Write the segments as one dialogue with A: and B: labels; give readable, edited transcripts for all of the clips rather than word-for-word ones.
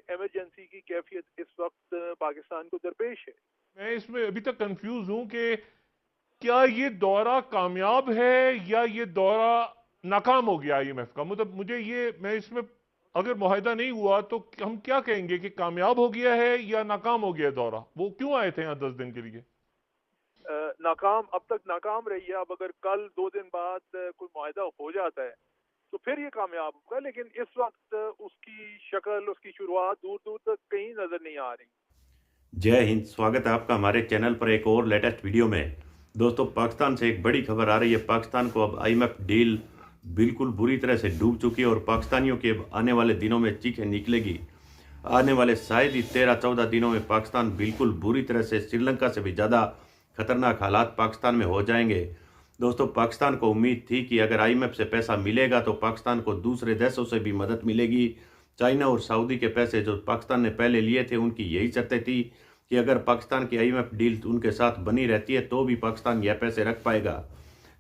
A: Emergency کی کیفیت اس وقت پاکستان کو درپیش ہے۔
B: میں اس میں ابھی تک کنفیوز ہوں کہ کیا یہ دورہ کامیاب ہے یا یہ دورہ ناکام ہو گیا IMF کا؟ مطلب مجھے میں اس میں اگر معاہدہ نہیں ہوا تو ہم کیا کہیں گے کہ کامیاب ہو گیا ہے یا ناکام ہو گیا دورہ؟ وہ کیوں آئے تھے یہاں 10 دن کے لیے؟
A: ناکام، اب تک ناکام رہی ہے۔ اب اگر کل 2 دن بعد کوئی معاہدہ ہو جاتا ہے تو پھر یہ کامیاب ہوگا، لیکن اس وقت اس کی شکل، اس کی شروعات دور دور تک کہیں نظر نہیں آ رہی۔
C: جے ہند، سواگت ہے آپ کا ہمارے چینل پر ایک اور لیٹسٹ ویڈیو میں۔ دوستو، پاکستان سے ایک بڑی خبر آ رہی ہے۔ پاکستان کو اب IMF ڈیل بالکل بری طرح سے ڈوب چکی ہے اور پاکستانیوں کے آنے والے دنوں میں چیخیں نکلے گی۔ آنے والے شاید ہی 13-14 دنوں میں پاکستان بالکل بری طرح سے سری لنکا سے بھی زیادہ خطرناک حالات پاکستان میں ہو جائیں گے۔ دوستو، پاکستان کو امید تھی کہ اگر IMF سے پیسہ ملے گا تو پاکستان کو دوسرے دیشوں سے بھی مدد ملے گی۔ چائنا اور سعودی کے پیسے جو پاکستان نے پہلے لیے تھے، ان کی یہی شرطیں تھی کہ اگر پاکستان کی IMF ڈیل ان کے ساتھ بنی رہتی ہے تو بھی پاکستان یہ پیسے رکھ پائے گا۔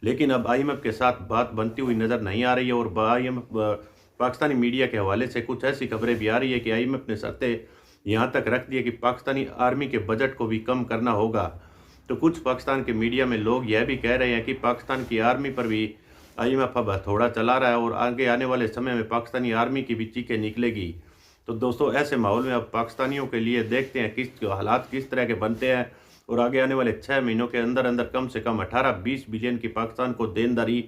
C: لیکن اب IMF کے ساتھ بات بنتی ہوئی نظر نہیں آ رہی ہے، اور پاکستانی میڈیا کے حوالے سے کچھ ایسی خبریں بھی آ رہی ہے کہ IMF نے شرطیں یہاں تک رکھ دی ہے کہ پاکستانی آرمی کے بجٹ کو بھی کم کرنا ہوگا۔ تو کچھ پاکستان کے میڈیا میں لوگ یہ بھی کہہ رہے ہیں کہ پاکستان کی آرمی پر بھی IMF اب ہتھوڑا چلا رہا ہے اور آگے آنے والے سمے میں پاکستانی آرمی کی بھی چیخیں نکلے گی۔ تو دوستو، ایسے ماحول میں اب پاکستانیوں کے لیے دیکھتے ہیں حالات کس طرح کے بنتے ہیں، اور آگے آنے والے 6 مہینوں کے اندر کم سے کم 18-20 بلین کی پاکستان کو دینداری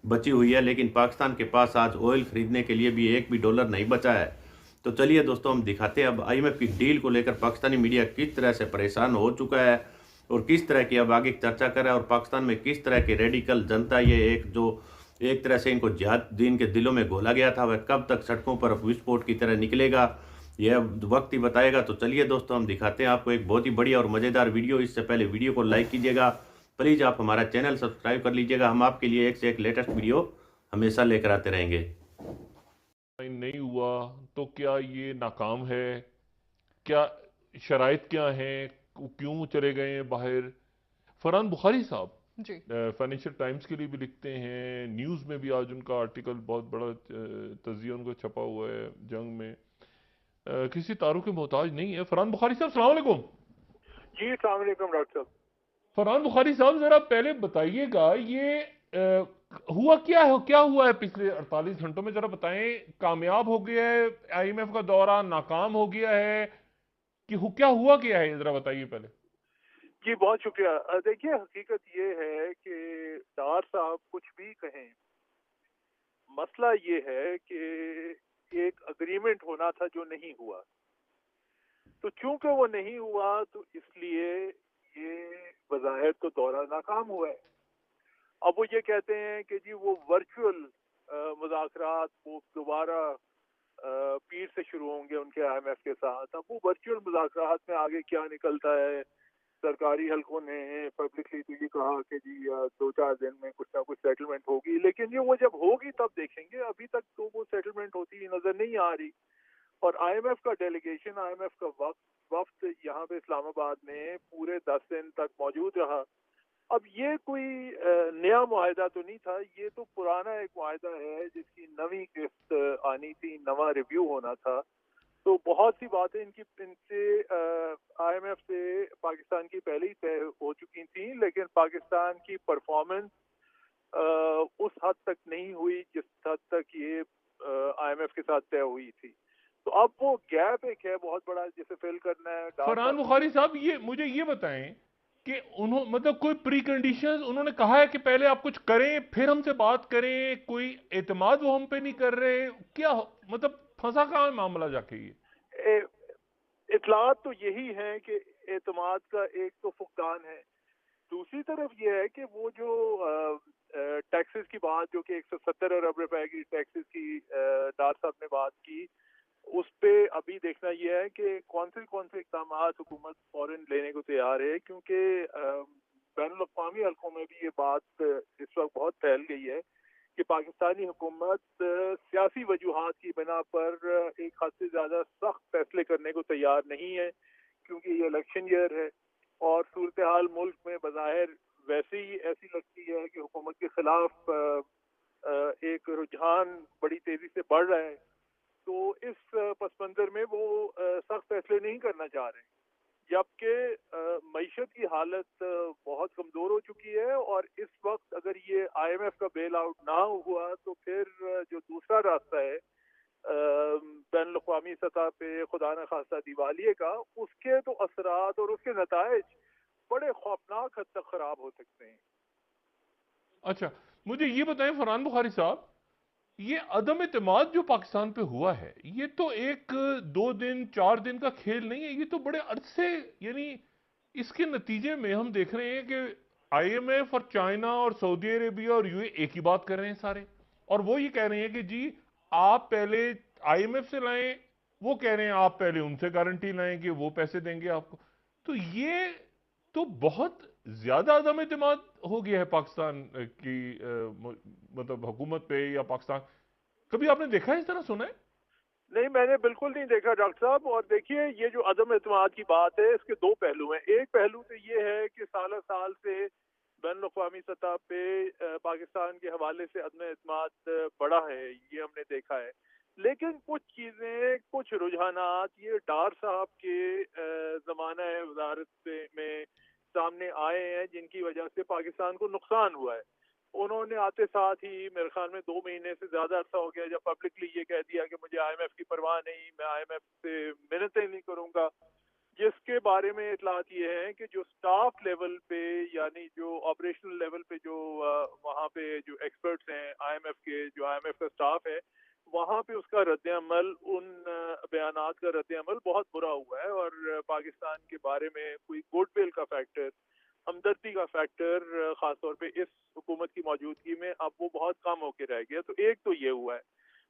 C: بچی ہوئی ہے، لیکن پاکستان کے پاس آج آئل خریدنے کے لیے بھی ایک بھی ڈالر نہیں بچا ہے۔ تو چلیے دوستو، ہم دکھاتے ہیں اب IMF کی ڈیل کو لے کر پاکستانی میڈیا کس طرح سے پریشان ہو چکا ہے اور کس طرح کی اب آگے چرچا کر رہا ہے، اور پاکستان میں کس طرح کے ریڈیکل جنتا یہ ایک طرح سے ان کو جہاد دین کے دلوں میں گھولا گیا تھا، وہ کب تک سڑکوں پر وسفوٹ کی طرح نکلے گا، یہ وقت ہی بتائے گا۔ تو چلیے دوستو، ہم دکھاتے ہیں آپ کو ایک بہت ہی بڑی اور مزیدار ویڈیو۔ اس سے پہلے ویڈیو کو لائک کیجیے گا، پلیز آپ ہمارا چینل سبسکرائب کر لیجیے گا۔ ہم آپ کے لیے ایک سے ایک لیٹسٹ ویڈیو ہمیشہ لے کر آتے رہیں گے۔
B: نہیں ہوا تو کیا یہ ناکام ہے؟ کیا شرائط کیا ہیں؟ کیوں چلے گئے ہیں باہر؟ فرحان بخاری صاحب
D: جی
B: فائنینشیل ٹائمز کے لیے بھی لکھتے ہیں، نیوز میں بھی آج ان کا آرٹیکل بہت بڑا تجزیہ ان کو چھپا ہوا ہے جنگ میں۔ کسی تعارف کے محتاج نہیں ہے۔ فرحان بخاری صاحب، السلام علیکم۔
A: جی السلام علیکم ڈاکٹر صاحب۔
B: فرحان بخاری صاحب، ذرا پہلے بتائیے گا یہ ہوا کیا ہے، کیا ہوا ہے پچھلے 48 گھنٹوں میں؟ ذرا بتائیں، کامیاب ہو گیا ہے IMF کا دورہ، ناکام ہو گیا ہے، کہ کیا ہوا کیا ہے؟ ذرا بتائیے پہلے۔
A: جی بہت شکریہ۔ دیکھیے، حقیقت یہ ہے کہ ڈار صاحب کچھ بھی کہیں، مسئلہ یہ ہے کہ ایک اگریمنٹ ہونا تھا جو نہیں ہوا، تو چونکہ وہ نہیں ہوا تو اس لیے یہ بظاہر تو دورہ ناکام ہوا ہے۔ اب وہ یہ کہتے ہیں کہ جی وہ ورچوئل مذاکرات وہ دوبارہ پیر سے شروع ہوں گے ان کے IMF کے ساتھ۔ اب وہ ورچوئل مذاکرات میں آگے کیا نکلتا ہے، سرکاری حلقوں نے پبلکلی تو یہ کہا کہ جی 2-4 دن میں کچھ نہ کچھ سیٹلمنٹ ہوگی، لیکن یہ وہ جب ہوگی تب دیکھیں گے۔ ابھی تک تو وہ سیٹلمنٹ ہوتی نظر نہیں آ رہی، اور IMF کا ڈیلیگیشن، IMF کا وفد یہاں پہ اسلام آباد میں پورے 10 دن تک موجود رہا۔ اب یہ کوئی نیا معاہدہ تو نہیں تھا، یہ تو پرانا ایک معاہدہ ہے جس کی نویں قسط آنی تھی، نواں ریویو ہونا تھا۔ تو بہت سی باتیں ان سے IMF سے پاکستان کی پہلے ہی طے ہو چکی تھیں، لیکن پاکستان کی پرفارمنس اس حد تک نہیں ہوئی جس حد تک یہ IMF کے ساتھ طے ہوئی تھی۔ تو اب وہ گیپ ایک ہے بہت بڑا جسے فل کرنا ہے۔
B: فرحان بخاری صاحب، مجھے یہ بتائیں کہ مطلب کوئی پری کنڈیشنز انہوں نے کہا ہے کہ پہلے آپ کچھ کریں پھر ہم سے بات کریں، کوئی اعتماد وہ ہم پہ نہیں کر رہے، کیا مطلب پھنسا کہاں ہے معاملہ جا کے؟ یہ
A: اطلاعات تو یہی ہیں کہ اعتماد کا ایک تو فقدان ہے، دوسری طرف یہ ہے کہ وہ جو ٹیکسز کی بات، جو کہ 170 ارب روپے کی ٹیکسز کی ڈار صاحب نے بات کی، اس پہ ابھی دیکھنا یہ ہے کہ کون سے اقدامات حکومت فوراً لینے کو تیار ہے، کیونکہ بین الاقوامی حلقوں میں بھی یہ بات اس وقت بہت پھیل گئی ہے کہ پاکستانی حکومت سیاسی وجوہات کی بنا پر ایک حد سے زیادہ سخت فیصلے کرنے کو تیار نہیں ہے، کیونکہ یہ الیکشن ایئر ہے اور صورتحال ملک میں بظاہر ویسے ہی ایسی لگتی ہے کہ حکومت کے خلاف ایک رجحان بڑی تیزی سے بڑھ رہا ہے۔ تو اس پس منظر میں وہ سخت فیصلے نہیں کرنا چاہ رہے ہیں، جبکہ معیشت کی حالت بہت کمزور ہو چکی ہے، اور اس وقت اگر یہ آئی ایم ایف کا بیل آؤٹ نہ ہوا تو پھر جو دوسرا راستہ ہے بین الاقوامی سطح پہ خدا نخواستہ دیوالیے کا، اس کے تو اثرات اور اس کے نتائج بڑے خوفناک حد تک خراب ہو سکتے ہیں۔
B: اچھا، مجھے یہ بتائیں فرحان بخاری صاحب، یہ عدم اعتماد جو پاکستان پہ ہوا ہے، یہ تو ایک 2 دن 4 دن کا کھیل نہیں ہے، یہ تو بڑے عرصے، یعنی اس کے نتیجے میں ہم دیکھ رہے ہیں کہ آئی ایم ایف اور چائنا اور سعودی عربیہ اور یو اے ایک ہی بات کر رہے ہیں سارے، اور وہ یہ کہہ رہے ہیں کہ جی آپ پہلے آئی ایم ایف سے لائیں، وہ کہہ رہے ہیں آپ پہلے ان سے گارنٹی لائیں کہ وہ پیسے دیں گے آپ کو۔ تو یہ تو بہت زیادہ عدم اعتماد ہو گیا ہے پاکستان کی مطلب حکومت پہ یا پاکستان، کبھی آپ نے دیکھا ہے اس طرح، سنا ہے؟
A: نہیں، میں نے بالکل نہیں دیکھا ڈاکٹر صاحب، اور دیکھیے یہ جو عدم اعتماد کی بات ہے اس کے دو پہلو ہیں۔ ایک پہلو تو یہ ہے کہ سالہ سال سے بین الاقوامی سطح پہ پاکستان کے حوالے سے عدم اعتماد بڑا ہے، یہ ہم نے دیکھا ہے، لیکن کچھ چیزیں، کچھ رجحانات یہ ڈار صاحب کے زمانہ وزارت میں سامنے آئے ہیں جن کی وجہ سے پاکستان کو نقصان ہوا ہے۔ انہوں نے آتے ساتھ ہی میرے خیال میں 2 مہینے سے زیادہ عرصہ ہو گیا جب پبلکلی یہ کہہ دیا کہ مجھے آئی ایم ایف کی پرواہ نہیں، میں آئی ایم ایف سے منتیں نہیں کروں گا، جس کے بارے میں اطلاعات یہ ہیں کہ جو سٹاف لیول پہ، یعنی جو آپریشنل لیول پہ جو وہاں پہ جو ایکسپرٹس ہیں آئی ایم ایف کے، جو آئی ایم ایف کا سٹاف ہے، وہاں پہ اس کا رد عمل، ان بیانات کا رد عمل بہت برا ہوا ہے، اور پاکستان کے بارے میں کوئی گڈ ول کا فیکٹر، ہمدردی کا فیکٹر خاص طور پہ اس حکومت کی موجودگی میں اب وہ بہت کم ہو کے رہ گیا۔ تو ایک تو یہ ہوا ہے۔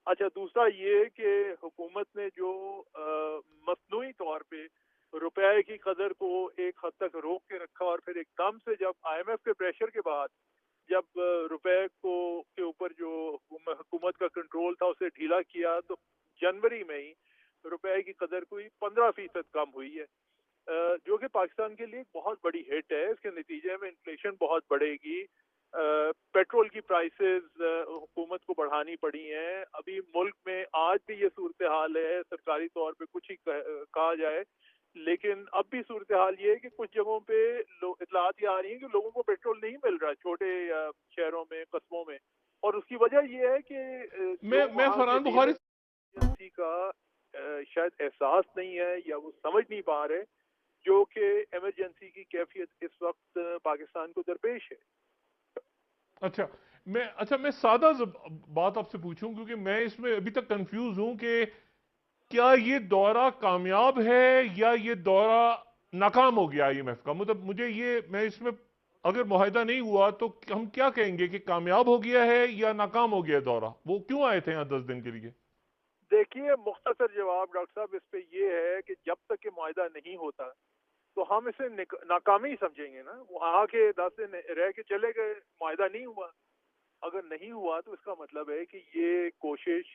A: اچھا، دوسرا یہ کہ حکومت نے جو مصنوعی طور پہ روپے کی قدر کو ایک حد تک روک کے رکھا، اور پھر ایک دم سے جب آئی ایم ایف کے پریشر کے بعد جب روپے کو کے اوپر جو حکومت کا کنٹرول تھا اسے ڈھیلا کیا، تو جنوری میں ہی روپے کی قدر کوئی 15% کم ہوئی ہے، جو کہ پاکستان کے لیے ایک بہت بڑی ہٹ ہے۔ اس کے نتیجے میں انفلیشن بہت بڑھے گی، پیٹرول کی پرائسز حکومت کو بڑھانی پڑی ہیں۔ ابھی ملک میں آج بھی یہ صورتحال ہے، سرکاری طور پہ کچھ ہی کہا جائے، لیکن اب بھی صورتحال یہ ہے کہ کچھ جگہوں پہ اطلاعات یہ آ رہی ہیں کہ لوگوں کو پیٹرول نہیں مل رہا، چھوٹے شہروں میں، قصبوں میں، اور اس کی وجہ یہ ہے کہ
B: میں فرحان بخاری
A: ایجنسی کا شاید احساس نہیں ہے یا وہ سمجھ نہیں پا رہے جو کہ ایمرجنسی کی کیفیت اس وقت پاکستان کو درپیش ہے۔
B: اچھا میں سادہ بات آپ سے پوچھوں، کیونکہ میں اس میں ابھی تک کنفیوز ہوں کہ کیا یہ دورہ کامیاب ہے یا یہ دورہ ناکام ہو گیا آئی ایم ایف کا، مطلب میں اس میں اگر معاہدہ نہیں ہوا تو ہم کیا کہیں گے کہ کامیاب ہو گیا ہے یا ناکام ہو گیا دورہ؟ وہ کیوں آئے تھے یہاں 10 دن کے لیے؟
A: دیکھیے، مختصر جواب ڈاکٹر صاحب اس پہ یہ ہے کہ جب تک کہ معاہدہ نہیں ہوتا تو ہم اسے ناکامی سمجھیں گے نا۔ وہ آ کے 10 دن رہ کے چلے گئے، معاہدہ نہیں ہوا، اگر نہیں ہوا تو اس کا مطلب ہے کہ یہ کوشش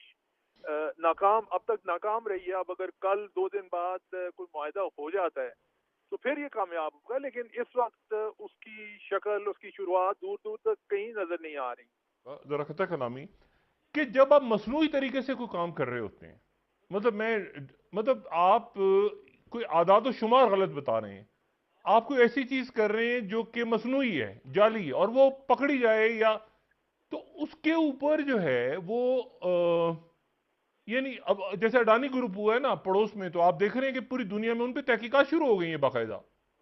A: ناکام، اب تک ناکام رہی ہے۔ اب اگر کل 2 دن بعد کوئی معاہدہ ہو جاتا ہے تو پھر یہ کامیاب ہوگا، لیکن اس وقت اس کی شکل، اس کی شروعات دور دور تک کہیں نظر نہیں آ رہی۔
B: ذرا خطہ کلامی کہ جب آپ مصنوعی طریقے سے کوئی کام کر رہے ہوتے ہیں، مطلب آپ کوئی اعداد و شمار غلط بتا رہے ہیں، آپ کوئی ایسی چیز کر رہے ہیں جو کہ مصنوعی ہے، جعلی ہے، اور وہ پکڑی جائے، یا تو اس کے اوپر جو ہے وہ یعنی اب جیسے اڈانی گروپ ہوا ہے نا پڑوس میں، تو آپ دیکھ رہے ہیں کہ پوری دنیا میں ان پہ تحقیقات شروع ہو گئی ہیں باقاعدہ،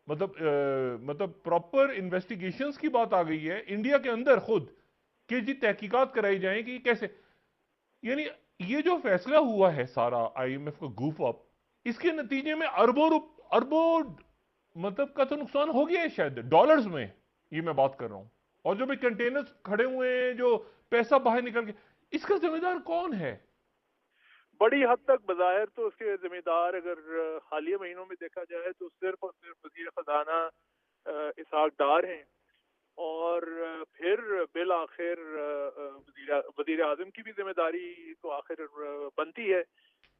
B: مطلب پراپر انویسٹیگیشنز کی بات آ گئی ہے انڈیا کے اندر خود، کہ جی تحقیقات کرائی جائیں کہ یہ کیسے، یعنی یہ جو فیصلہ ہوا ہے سارا آئی ایم ایف کا گوف اپ، اس کے نتیجے میں اربوں مطلب کا تو نقصان ہو گیا ہے شاید ڈالرز میں، یہ میں بات کر رہا ہوں، اور جو بھی کنٹینرز کھڑے ہوئے ہیں، جو پیسہ باہر نکل کے، اس کا ذمہ دار کون ہے؟
A: بڑی حد تک بظاہر تو اس کے ذمہ دار اگر حالیہ مہینوں میں دیکھا جائے تو صرف اور صرف وزیر خزانہ اسحاق ڈار ہیں، اور پھر بالآخر وزیر اعظم کی بھی ذمہ داری تو آخر بنتی ہے،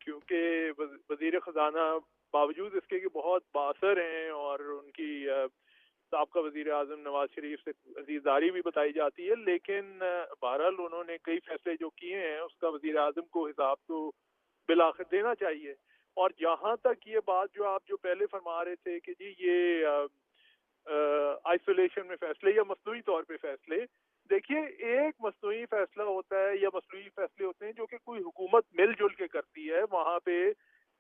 A: کیونکہ وزیر خزانہ باوجود اس کے کہ بہت بااثر ہیں اور ان کی سابقہ وزیر اعظم نواز شریف سے عزیزداری بھی بتائی جاتی ہے، لیکن بہرحال انہوں نے کئی فیصلے جو کیے ہیں اس کا وزیر اعظم کو حساب تو بالآخر دینا چاہیے. اور جہاں تک یہ بات جو پہلے فرما رہے تھے کہ جی یہ آئسولیشن میں فیصلے یا مصنوعی طور پہ فیصلے، دیکھیے ایک مصنوعی فیصلہ ہوتا ہے یا مصنوعی فیصلے ہوتے ہیں جو کہ کوئی حکومت مل جل کے کرتی ہے، وہاں پہ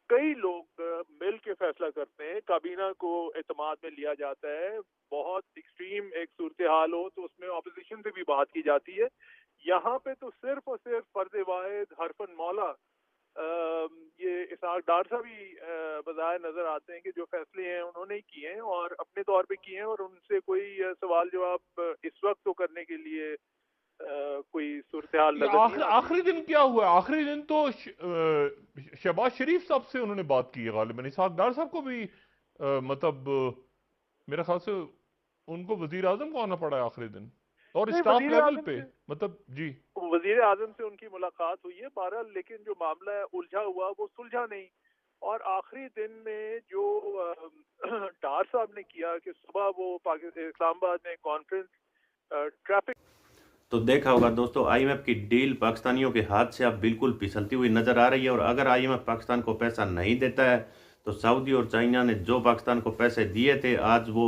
A: کئی لوگ مل کے فیصلہ کرتے ہیں، کابینہ کو اعتماد میں لیا جاتا ہے، بہت ایکسٹریم ایک صورتحال ہو تو اس میں اپوزیشن سے بھی بات کی جاتی ہے. یہاں پہ تو صرف اور صرف فرد واحد حرفن مولا یہ اسحاق ڈار صاحب بھی بظاہر نظر آتے ہیں کہ جو فیصلے ہیں انہوں نے کیے ہیں اور اپنے طور پہ کیے ہیں، اور ان سے کوئی سوال جواب اس وقت تو کرنے کے لیے کوئی صورتحال نظر نہیں آتی.
B: آخری دن کیا ہوا؟ آخری دن تو شہباز شریف صاحب سے انہوں نے بات کی ہے غالباً. اسحاق ڈار صاحب کو بھی مطلب میرے خیال سے ان کو وزیر اعظم کو آنا پڑا ہے آخری دن، اور اسٹاف لیول پہ مطلب جی
A: وزیر اعظم سے ان کی ملاقات ہوئی ہے بہرحال، لیکن جو معاملہ الجھا ہوا وہ سلجھا نہیں. اور آخری دن میں جو ڈار صاحب نے کیا کہ صبح وہ اسلام آباد میں کانفرنس ٹریفک.
C: تو دیکھا ہوگا دوستو، آئی ایم ایف کی ڈیل پاکستانیوں کے ہاتھ سے اب بالکل پھسلتی ہوئی نظر آ رہی ہے. اور اگر آئی ایم ایف پاکستان کو پیسہ نہیں دیتا ہے تو سعودی اور چائنا نے جو پاکستان کو پیسے دیے تھے، آج وہ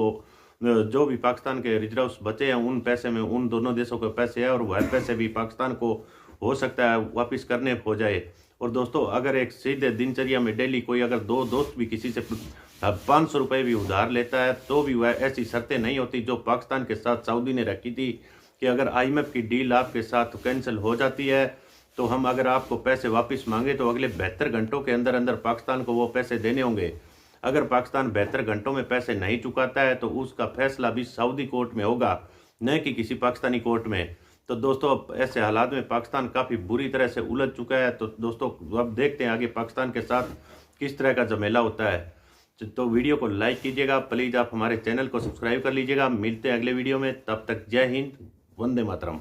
C: جو بھی پاکستان کے ریزروز بچے ہیں ان پیسے میں ان دونوں دیشوں کے پیسے ہیں، اور وہ پیسے بھی پاکستان کو ہو سکتا ہے واپس کرنے ہو جائے. اور دوستو اگر ایک سیدھے دنچریا میں ڈیلی کوئی اگر دو دوست بھی کسی سے 500 روپے بھی ادھار لیتا ہے تو بھی وہ ایسی شرطیں نہیں ہوتی جو پاکستان کے ساتھ سعودی نے رکھی تھی کہ اگر آئی ایم ایف کی ڈیل آپ کے ساتھ کینسل ہو جاتی ہے تو ہم اگر آپ کو پیسے واپس مانگے تو اگلے 72 گھنٹوں کے اندر اندر پاکستان کو وہ پیسے دینے ہوں گے. اگر پاکستان 72 گھنٹوں میں پیسے نہیں چکاتا ہے تو اس کا فیصلہ بھی سعودی کورٹ میں ہوگا، نہ کہ کسی پاکستانی کورٹ میں. تو دوستو اب ایسے حالات میں پاکستان کافی بری طرح سے الجھ چکا ہے. تو دوستو اب دیکھتے ہیں آگے پاکستان کے ساتھ کس طرح کا جھمیلا ہوتا ہے. تو ویڈیو کو لائک کیجیے گا پلیز، آپ ہمارے چینل کو سبسکرائب کر لیجیے گا. ملتے ہیں اگلے ویڈیو میں، تب تک جے ہند، وندے ماترم.